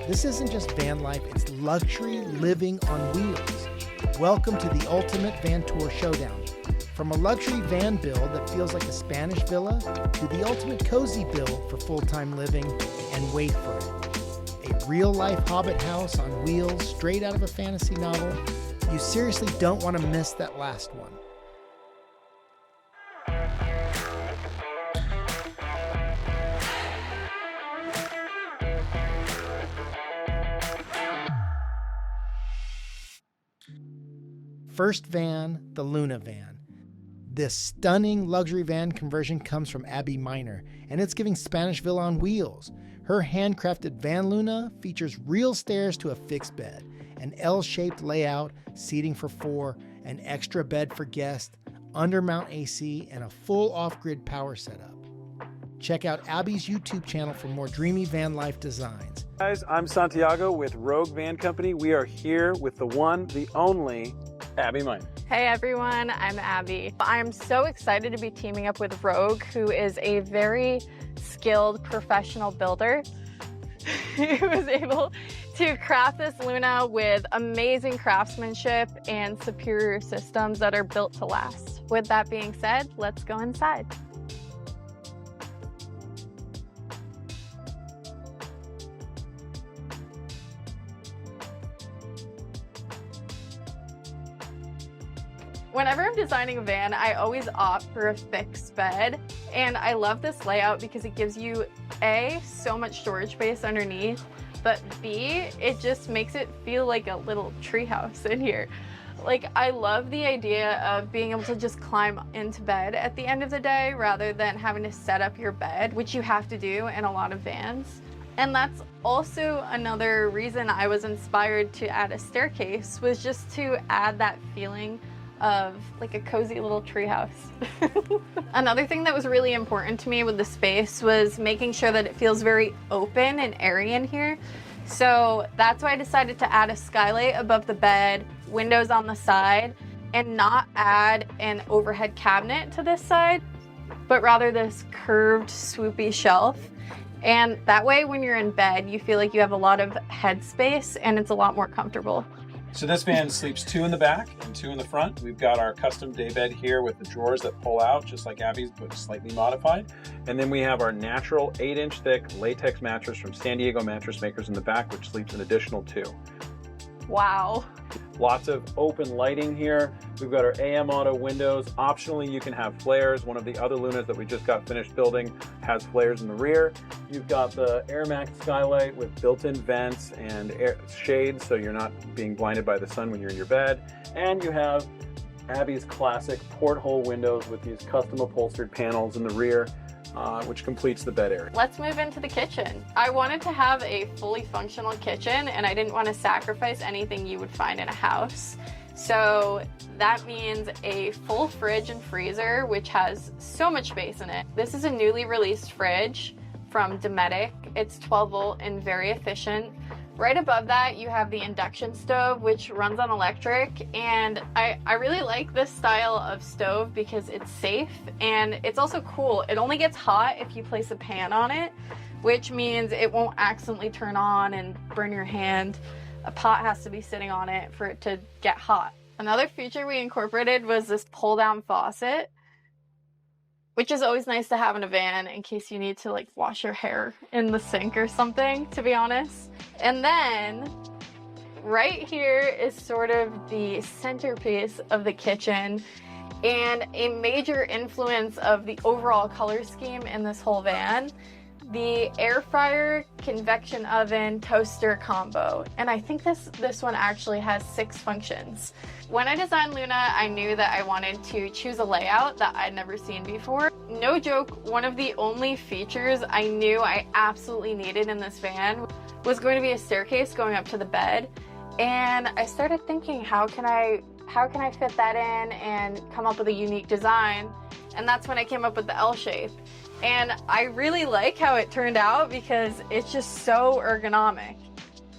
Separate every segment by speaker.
Speaker 1: This isn't just van life, it's luxury living on wheels. Welcome to the ultimate VANTOUR showdown. From a luxury van build that feels like a Spanish villa to the ultimate cozy build for full-time living, and wait for it. A real-life Hobbit house on wheels straight out of a fantasy novel. You seriously don't want to miss that last one. First van, the Luna van. This stunning luxury van conversion comes from Abbe, and it's giving Spanish villa on wheels. Her handcrafted Van Luna features real stairs to a fixed bed, an L-shaped layout, seating for 4, an extra bed for guests, undermount AC, and a full off-grid power setup. Check out Abbe's YouTube channel for more dreamy van life designs.
Speaker 2: Guys, I'm Santiago with Rogue Van Company. We are here with the one, the only, Abbe Miner.
Speaker 3: Hey everyone, I'm Abbe. I'm so excited to be teaming up with Rogue, who is a very skilled professional builder who was able to craft this Luna with amazing craftsmanship and superior systems that are built to last. With that being said, let's go inside. Whenever I'm designing a van, I always opt for a fixed bed, and I love this layout because it gives you A, so much storage space underneath, but B, it just makes it feel like a little treehouse in here. Like, I love the idea of being able to just climb into bed at the end of the day rather than having to set up your bed, which you have to do in a lot of vans. And that's also another reason I was inspired to add a staircase, was just to add that feeling of like a cozy little treehouse. Another thing that was really important to me with the space was making sure that it feels very open and airy in here. So that's why I decided to add a skylight above the bed, windows on the side, and not add an overhead cabinet to this side, but rather this curved swoopy shelf. And that way when you're in bed, you feel like you have a lot of headspace and it's a lot more comfortable.
Speaker 2: So this van sleeps 2 in the back and 2 in the front. We've got our custom day bed here with the drawers that pull out, just like Abbe's, but slightly modified. And then we have our natural 8-inch thick latex mattress from San Diego Mattress Makers in the back, which sleeps an additional 2.
Speaker 3: Wow.
Speaker 2: Lots of open lighting here. We've got our AM auto windows. Optionally, you can have flares. One of the other Lunas that we just got finished building has flares in the rear. You've got the Air Max skylight with built-in vents and shades, so you're not being blinded by the sun when you're in your bed. And you have Abbe's classic porthole windows with these custom upholstered panels in the rear, which completes the bed area.
Speaker 3: Let's move into the kitchen. I wanted to have a fully functional kitchen, and I didn't want to sacrifice anything you would find in a house. So that means a full fridge and freezer, which has so much space in it. This is a newly released fridge from Dometic. It's 12 volt and very efficient. Right above that, you have the induction stove, which runs on electric, and I really like this style of stove because it's safe and it's also cool. It only gets hot if you place a pan on it, which means it won't accidentally turn on and burn your hand. A pot has to be sitting on it for it to get hot. Another feature we incorporated was this pull-down faucet, which is always nice to have in a van in case you need to like wash your hair in the sink or something, to be honest. And then right here is sort of the centerpiece of the kitchen and a major influence of the overall color scheme in this whole van. The air fryer, convection oven, toaster combo. And I think this one actually has 6 functions. When I designed Luna, I knew that I wanted to choose a layout that I'd never seen before. No joke, one of the only features I knew I absolutely needed in this van was going to be a staircase going up to the bed. And I started thinking, how can I fit that in and come up with a unique design? And that's when I came up with the L shape. And I really like how it turned out because it's just so ergonomic.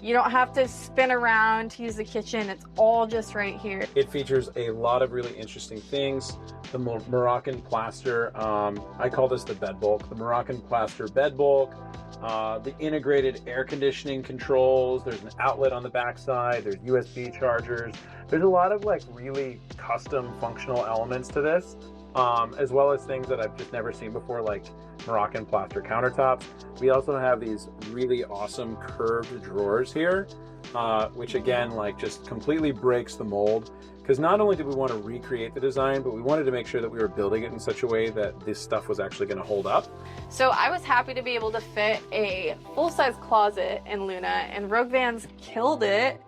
Speaker 3: You don't have to spin around to use the kitchen. It's all just right here.
Speaker 2: It features a lot of really interesting things. The Moroccan plaster, I call this the bed bulk. The Moroccan plaster bed bulk, the integrated air conditioning controls. There's an outlet on the backside. There's USB chargers. There's a lot of like really custom functional elements to this, as well as things that I've just never seen before, like Moroccan plaster countertops. We also have these really awesome curved drawers here, which again, like just completely breaks the mold. Because not only did we want to recreate the design, but we wanted to make sure that we were building it in such a way that this stuff was actually going to hold up.
Speaker 3: So I was happy to be able to fit a full-size closet in Luna, and Rogue Vans killed it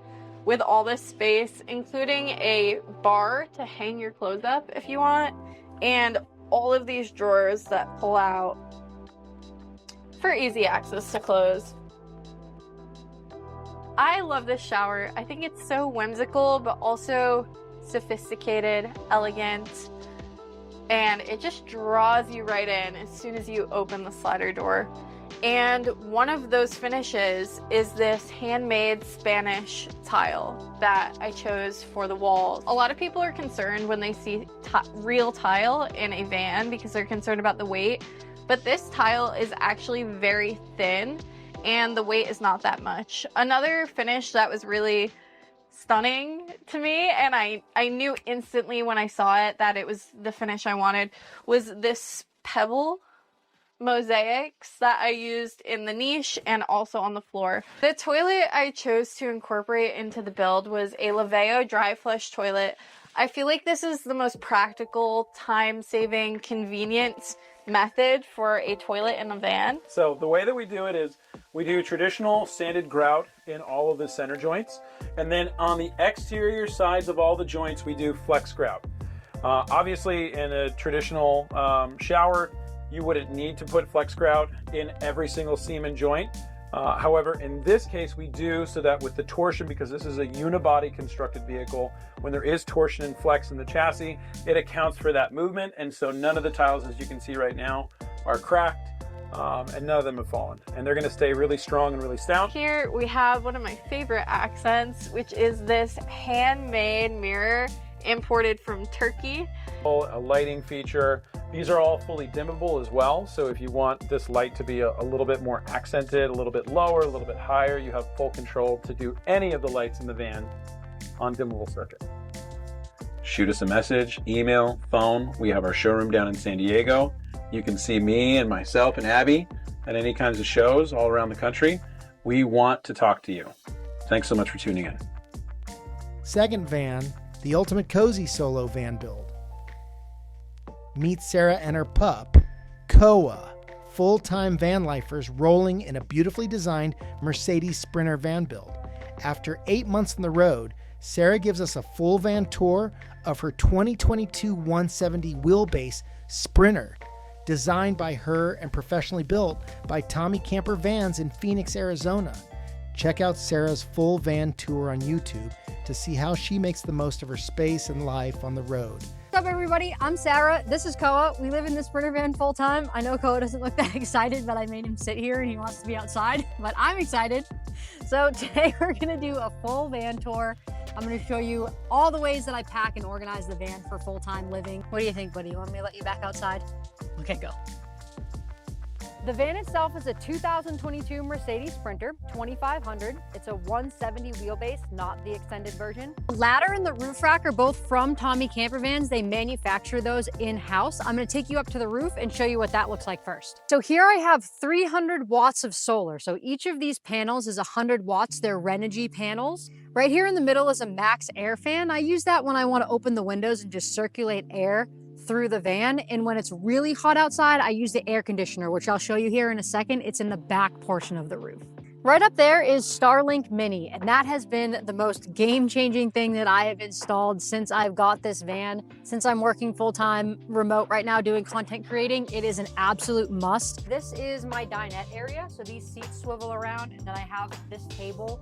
Speaker 3: with all this space, including a bar to hang your clothes up if you want, and all of these drawers that pull out for easy access to clothes. I love this shower. I think it's so whimsical, but also sophisticated, elegant, and it just draws you right in as soon as you open the slider door. And one of those finishes is this handmade Spanish tile that I chose for the walls. A lot of people are concerned when they see real tile in a van because they're concerned about the weight, but this tile is actually very thin and the weight is not that much. Another finish that was really stunning to me, and I knew instantly when I saw it that it was the finish I wanted, was this pebble mosaics that I used in the niche and also on the floor. The toilet I chose to incorporate into the build was a Laveo dry flush toilet. I feel like this is the most practical, time-saving, convenient method for a toilet in a van.
Speaker 2: So the way that we do it is we do traditional sanded grout in all of the center joints, and then on the exterior sides of all the joints we do flex grout. Obviously in a traditional shower you wouldn't need to put flex grout in every single seam and joint. However, in this case we do, so that with the torsion, because this is a unibody constructed vehicle, when there is torsion and flex in the chassis, it accounts for that movement, and so none of the tiles, as you can see right now, are cracked, and none of them have fallen. And they're gonna stay really strong and really stout.
Speaker 3: Here we have one of my favorite accents, which is this handmade mirror imported from Turkey.
Speaker 2: A lighting feature. These are all fully dimmable as well, so if you want this light to be a little bit more accented, a little bit lower, a little bit higher, you have full control to do any of the lights in the van on dimmable circuit. Shoot us a message, email, phone. We have our showroom down in San Diego. You can see me and myself and Abby at any kinds of shows all around the country. We want to talk to you. Thanks so much for tuning in.
Speaker 1: Second van, the ultimate cozy solo van build. Meet Sarah and her pup, Koa, full-time van lifers rolling in a beautifully designed Mercedes Sprinter van build. After 8 months on the road, Sarah gives us a full van tour of her 2022 170 wheelbase Sprinter, designed by her and professionally built by Tommy Camper Vans in Phoenix, Arizona. Check out Sarah's full van tour on YouTube to see how she makes the most of her space and life on the road.
Speaker 4: What's up, everybody? I'm Sarah. This is Koa. We live in the Sprinter van full time. I know Koa doesn't look that excited, but I made him sit here and he wants to be outside, but I'm excited. So today we're gonna do a full van tour. I'm gonna show you all the ways that I pack and organize the van for full-time living. What do you think, buddy? You want me to let you back outside? Okay, go. The van itself is a 2022 Mercedes Sprinter 2500. It's a 170 wheelbase, not the extended version. The ladder and the roof rack are both from Tommy Camper Vans. They manufacture those in-house. I'm gonna take you up to the roof and show you what that looks like first. So here I have 300 watts of solar. So each of these panels is 100 watts. They're Renogy panels. Right here in the middle is a max air fan. I use that when I wanna open the windows and just circulate air through the van. And when it's really hot outside, I use the air conditioner, which I'll show you here in a second. It's in the back portion of the roof. Right up there is Starlink Mini, and that has been the most game-changing thing that I have installed since I've got this van. Since I'm working full-time remote right now doing content creating, it is an absolute must. This is my dinette area, so these seats swivel around, and then I have this table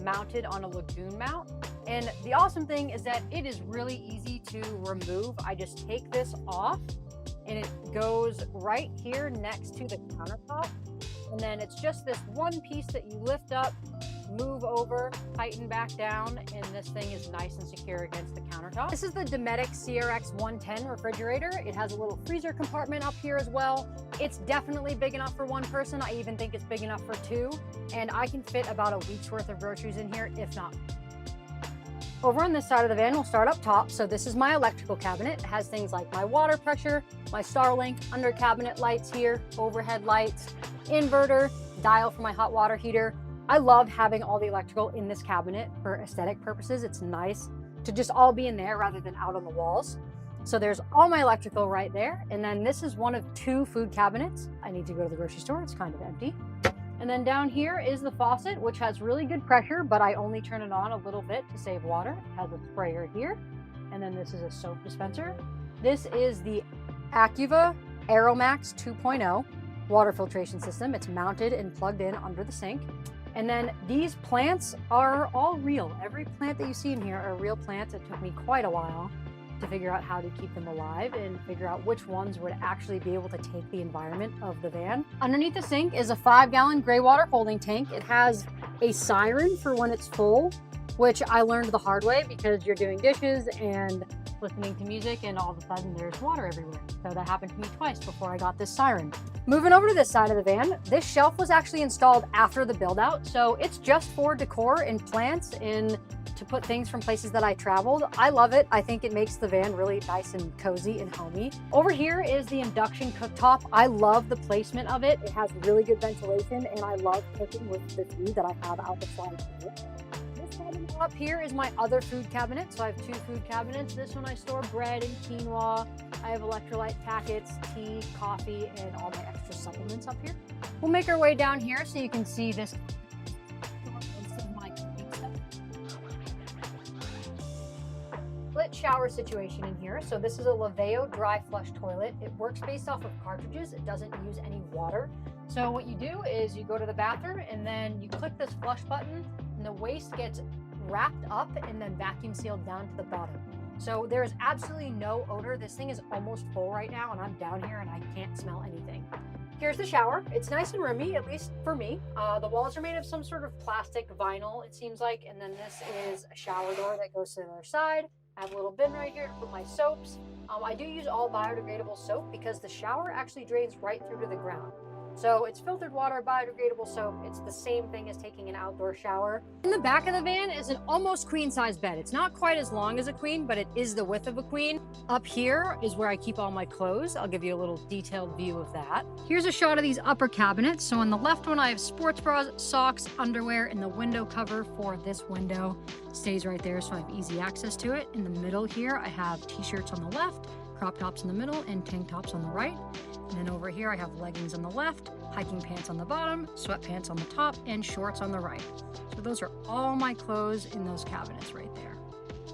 Speaker 4: mounted on a lagoon mount. And the awesome thing is that it is really easy to remove. I just take this off, and it goes right here next to the countertop. And then it's just this one piece that you lift up, move over, tighten back down, and this thing is nice and secure against the countertop. This is the Dometic CRX 110 refrigerator. It has a little freezer compartment up here as well. It's definitely big enough for one person. I even think it's big enough for two, and I can fit about a week's worth of groceries in here, if not. Over on this side of the van, we'll start up top. So this is my electrical cabinet. It has things like my water pressure, my Starlink, under cabinet lights here, overhead lights, inverter, dial for my hot water heater. I love having all the electrical in this cabinet for aesthetic purposes. It's nice to just all be in there rather than out on the walls. So there's all my electrical right there. And then this is one of two food cabinets. I need to go to the grocery store. It's kind of empty. And then down here is the faucet, which has really good pressure, but I only turn it on a little bit to save water. It has a sprayer here. And then this is a soap dispenser. This is the Acuva Aeromax 2.0 water filtration system. It's mounted and plugged in under the sink. And then these plants are all real. Every plant that you see in here are real plants. It took me quite a while to figure out how to keep them alive and figure out which ones would actually be able to take the environment of the van. Underneath the sink is a 5-gallon gray water holding tank. It has a siren for when it's full, which I learned the hard way because you're doing dishes and listening to music and all of a sudden there's water everywhere. So that happened to me twice before I got this siren. Moving over to this side of the van, this shelf was actually installed after the build out. So it's just for decor and plants and to put things from places that I traveled. I love it. I think it makes the van really nice and cozy and homey. Over here is the induction cooktop. I love the placement of it. It has really good ventilation and I love cooking with the view that I have out the side here. This cabinet up here is my other food cabinet. So I have two food cabinets. This one I store bread and quinoa. I have electrolyte packets, tea, coffee, and all my extra supplements up here. We'll make our way down here so you can see this split shower situation in here. So this is a Laveo dry flush toilet. It works based off of cartridges. It doesn't use any water. So what you do is you go to the bathroom and then you click this flush button and the waste gets wrapped up and then vacuum sealed down to the bottom. So there's absolutely no odor. This thing is almost full right now and I'm down here and I can't smell anything. Here's the shower. It's nice and roomy, at least for me. The walls are made of some sort of plastic vinyl, it seems like. And then this is a shower door that goes to the other side. I have a little bin right here to put my soaps. I do use all biodegradable soap because the shower actually drains right through to the ground. So it's filtered water, biodegradable soap. It's the same thing as taking an outdoor shower. In the back of the van is an almost queen size bed. It's not quite as long as a queen, but it is the width of a queen. Up here is where I keep all my clothes. I'll give you a little detailed view of that. Here's a shot of these upper cabinets. So on the left one, I have sports bras, socks, underwear, and the window cover for this window stays right there. So I have easy access to it. In the middle here, I have t-shirts on the left, crop tops in the middle, and tank tops on the right. And then over here, I have leggings on the left, hiking pants on the bottom, sweatpants on the top, and shorts on the right. So those are all my clothes in those cabinets right there.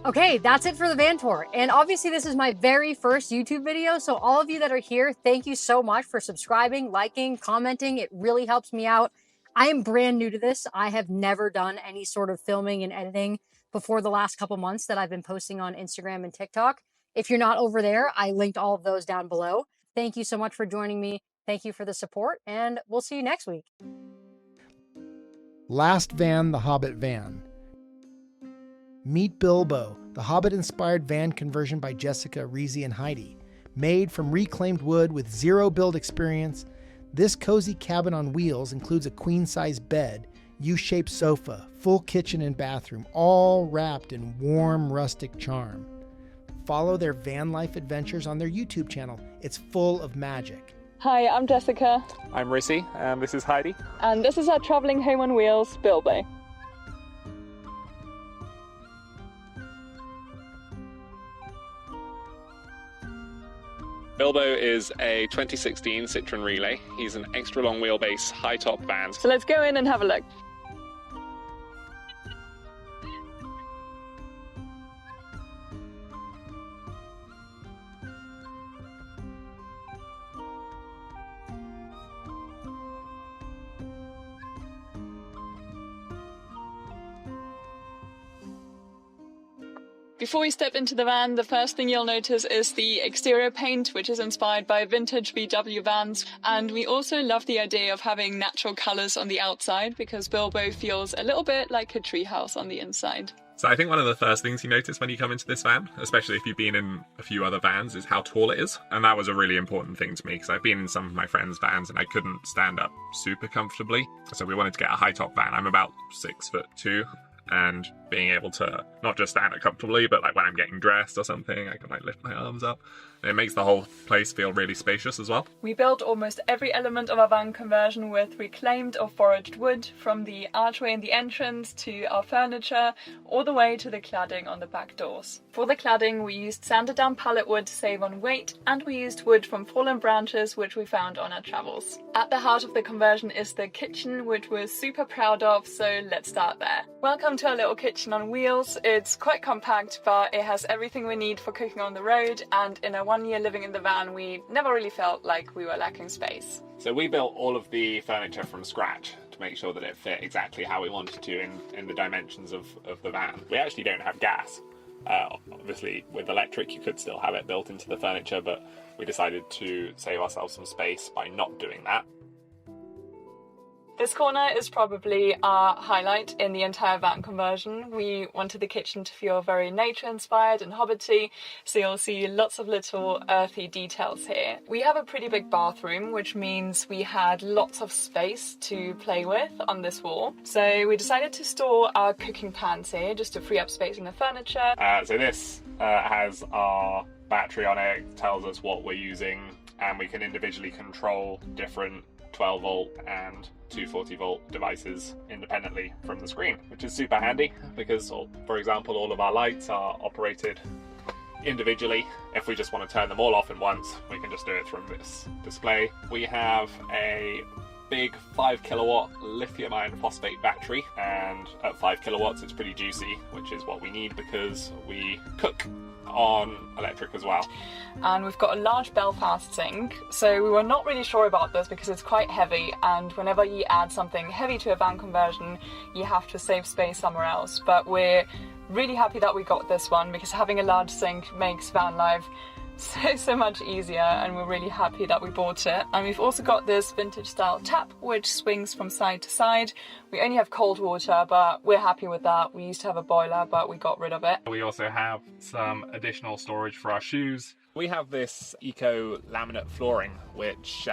Speaker 4: Okay, that's it for the van tour. And obviously this is my very first YouTube video. So all of you that are here, thank you so much for subscribing, liking, commenting. It really helps me out. I am brand new to this. I have never done any sort of filming and editing before the last couple months that I've been posting on Instagram and TikTok. If you're not over there, I linked all of those down below. Thank you so much for joining me. Thank you for the support, and we'll see you next week.
Speaker 1: Last van, the Hobbit van. Meet Bilbo, the Hobbit-inspired van conversion by Jessica, Reezy, and Heidi. Made from reclaimed wood with zero build experience, this cozy cabin on wheels includes a queen-size bed, U-shaped sofa, full kitchen and bathroom, all wrapped in warm, rustic charm. Follow their van life adventures on their YouTube channel. It's full of magic.
Speaker 5: Hi, I'm Jessica.
Speaker 6: I'm Rissy, and this is Heidi.
Speaker 5: And this is our travelling home on wheels, Bilbo.
Speaker 6: Bilbo is a 2016 Citroen Relay. He's an extra long wheelbase, high top van.
Speaker 5: So let's go in and have a look. Before we step into the van, the first thing you'll notice is the exterior paint, which is inspired by vintage VW vans. And we also love the idea of having natural colours on the outside because Bilbo feels a little bit like a treehouse on the inside.
Speaker 6: So I think one of the first things you notice when you come into this van, especially if you've been in a few other vans, is how tall it is. And that was a really important thing to me because I've been in some of my friends' vans and I couldn't stand up super comfortably. So we wanted to get a high top van. I'm about 6'2", and being able to not just stand it comfortably, but like when I'm getting dressed or something, I can like lift my arms up. It makes the whole place feel really spacious as well.
Speaker 5: We built almost every element of our van conversion with reclaimed or foraged wood, from the archway in the entrance to our furniture, all the way to the cladding on the back doors. For the cladding, we used sanded down pallet wood to save on weight, and we used wood from fallen branches which we found on our travels. At the heart of the conversion is the kitchen, which we're super proud of, so let's start there. Welcome to our little kitchen on wheels. It's quite compact, but it has everything we need for cooking on the road, and in a 1 year living in the van, we never really felt like we were lacking space.
Speaker 6: So we built all of the furniture from scratch to make sure that it fit exactly how we wanted to in the dimensions of the van. We actually don't have gas. Obviously, with electric, you could still have it built into the furniture, but we decided to save ourselves some space by not doing that.
Speaker 5: This corner is probably our highlight in the entire van conversion. We wanted the kitchen to feel very nature-inspired and hobbity, so you'll see lots of little earthy details here. We have a pretty big bathroom, which means we had lots of space to play with on this wall. So we decided to store our cooking pans here, just to free up space in the furniture.
Speaker 6: So this has our battery on it, tells us what we're using, and we can individually control different 12 volt and 240 volt devices independently from the screen, which is super handy because, for example, all of our lights are operated individually. If we just want to turn them all off at once, we can just do it from this display. We have a big 5 kilowatt lithium iron phosphate battery, and at 5 kilowatts it's pretty juicy, which is what we need because we cook on electric as well.
Speaker 5: And we've got a large Belfast sink, so we were not really sure about this because it's quite heavy, and whenever you add something heavy to a van conversion you have to save space somewhere else. But we're really happy that we got this one because having a large sink makes van life so much easier, and we're really happy that we bought it. And we've also got this vintage style tap which swings from side to side. We only have cold water, but we're happy with that. We used to have a boiler, but we got rid of it.
Speaker 6: We also have some additional storage for our shoes. We have this eco laminate flooring which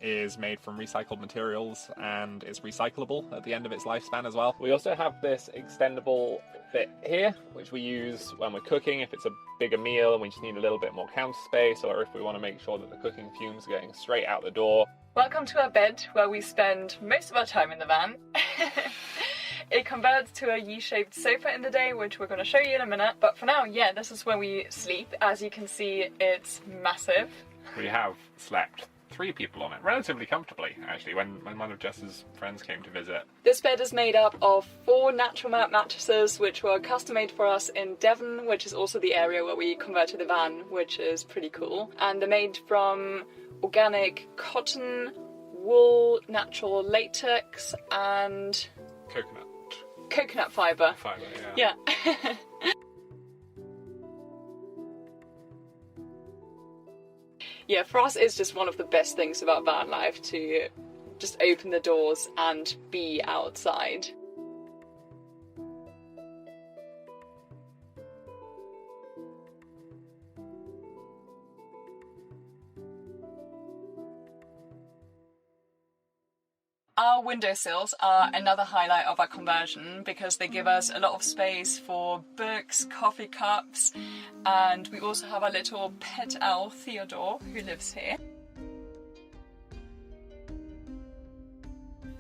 Speaker 6: is made from recycled materials and is recyclable at the end of its lifespan as well. We also have this extendable bit here which we use when we're cooking if it's a bigger meal and we just need a little bit more counter space, or if we want to make sure that the cooking fumes are going straight out the door.
Speaker 5: Welcome to our bed, where we spend most of our time in the van. It converts to a U-shaped sofa in the day, which we're going to show you in a minute. But for now, yeah, this is where we sleep. As you can see, it's massive.
Speaker 6: We have slept 3 people on it relatively comfortably, actually, when one of Jess's friends came to visit.
Speaker 5: This bed is made up of 4 natural melt mattresses, which were custom made for us in Devon, which is also the area where we converted the van, which is pretty cool. And they're made from organic cotton, wool, natural latex, and coconut fibre. Yeah. Yeah, for us it's just one of the best things about van life to just open the doors and be outside. Our windowsills are another highlight of our conversion because they give us a lot of space for books, coffee cups, and we also have our little pet owl Theodore who lives here.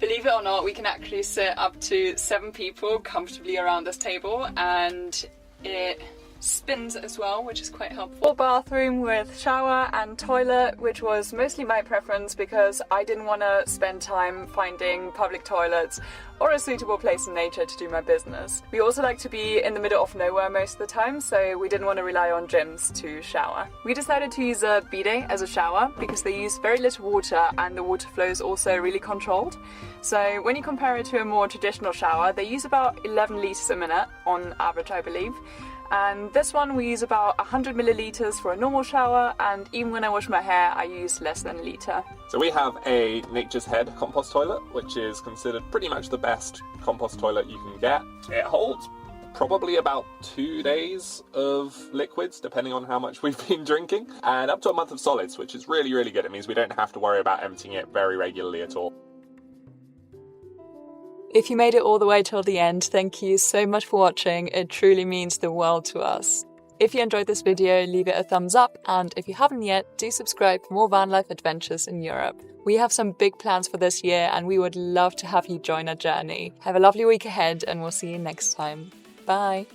Speaker 5: Believe it or not, we can actually sit up to 7 people comfortably around this table, and it spins as well, which is quite helpful. Full bathroom with shower and toilet, which was mostly my preference because I didn't want to spend time finding public toilets or a suitable place in nature to do my business. We also like to be in the middle of nowhere most of the time, so we didn't want to rely on gyms to shower. We decided to use a bidet as a shower because they use very little water and the water flow is also really controlled. So when you compare it to a more traditional shower, they use about 11 litres a minute on average, I believe. And this one we use about 100 milliliters for a normal shower, and even when I wash my hair I use less than a litre.
Speaker 6: So we have a Nature's Head compost toilet, which is considered pretty much the best compost toilet you can get. It holds probably about 2 days of liquids, depending on how much we've been drinking, and up to a month of solids, which is really, really good. It means we don't have to worry about emptying it very regularly at all.
Speaker 5: If you made it all the way till the end, thank you so much for watching. It truly means the world to us. If you enjoyed this video, leave it a thumbs up, and if you haven't yet, do subscribe for more van life adventures in Europe. We have some big plans for this year, and we would love to have you join our journey. Have a lovely week ahead, and we'll see you next time. Bye!